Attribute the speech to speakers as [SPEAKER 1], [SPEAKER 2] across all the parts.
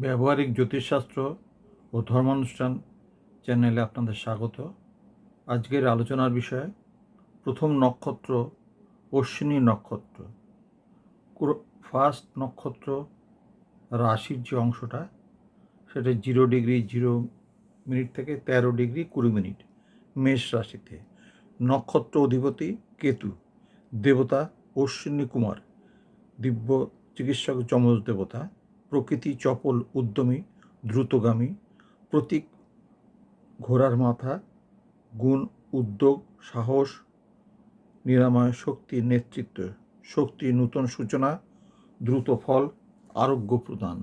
[SPEAKER 1] ব্যবহারিক জ্যোতিষশাস্ত্র ও ধর্মানুষ্ঠান চ্যানেলে আপনাদের স্বাগত। আজকের আলোচনার বিষয় প্রথম নক্ষত্র অশ্বিনী নক্ষত্র। ফার্স্ট নক্ষত্র রাশির যে অংশটা সেটা 0°0' থেকে 13°20' মেষ রাশিতে। নক্ষত্র অধিপতি কেতু, দেবতা অশ্বিনী কুমার, দিব্য চিকিৎসক যমজ দেবতা, প্রকৃতি চপল উদ্যমী দ্রুতগামী, প্রতীক ঘোড়ার মাথা, গুণ উদ্যোগ সাহস, নিরাময় শক্তি নেতৃত্ব, শক্তি নূতন সূচনা, দ্রুত ফল, আরোগ্য প্রদান।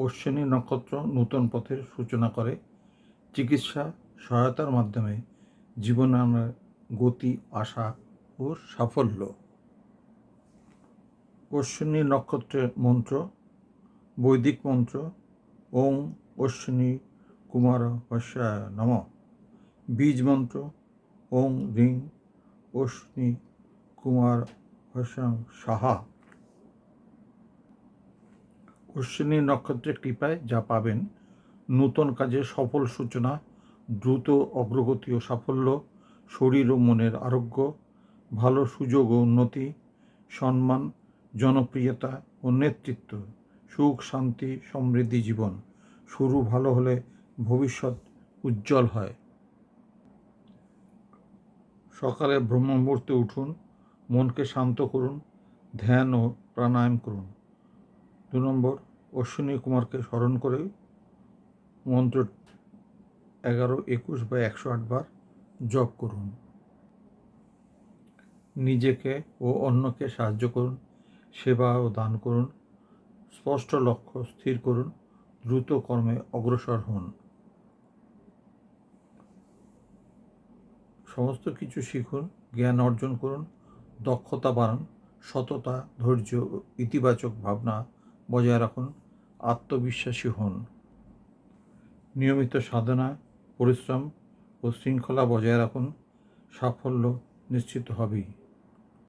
[SPEAKER 1] অশ্বিনী নক্ষত্র নূতন পথের সূচনা করে, চিকিৎসা সহায়তার মাধ্যমে জীবনের গতি, আশা ও সাফল্য। অশ্বিনী নক্ষত্রের মন্ত্র, বৈদিক মন্ত্র ওং অশ্বিনী কুমার বস্যায় নমঃ। বীজ মন্ত্র ওং রিং অশ্বিনী কুমার বস্যাং সাহা। অশ্বিনী নক্ষত্রের কৃপায় যা পাবেন: নূতন কাজে সফল সূচনা, দ্রুত অগ্রগতি ও সাফল্য, শরীর ও মনের আরোগ্য, ভালো সুযোগ ও উন্নতি, সম্মান, জনপ্রিয়তা ও নেতৃত্ব, সুখ শান্তি সমৃদ্ধি জীবন। শুরু ভালো হলে ভবিষ্যৎ উজ্জ্বল হয়। সকালে ব্রহ্ম মুহূর্তে উঠুন, মনকে শান্ত করুন, ধ্যান ও প্রাণায়াম করুন। 2 নম্বর, অশ্বিনী কুমারকে স্মরণ করে মন্ত্র 11, 21 বা 108 বার জপ করুন। নিজেকে ও অন্যকে সাহায্য করুন, সেবা ও দান করুন, স্পষ্ট লক্ষ্য স্থির করুন, দ্রুত কর্মে অগ্রসর হন। সমস্ত কিছু শিখুন, জ্ঞান অর্জন করুন, দক্ষতা বাড়ান, সততা, ধৈর্য, ইতিবাচক ভাবনা বজায় রাখুন, আত্মবিশ্বাসী হন। নিয়মিত সাধনা, পরিশ্রম ও শৃঙ্খলা বজায় রাখুন, সাফল্য নিশ্চিত হবেই।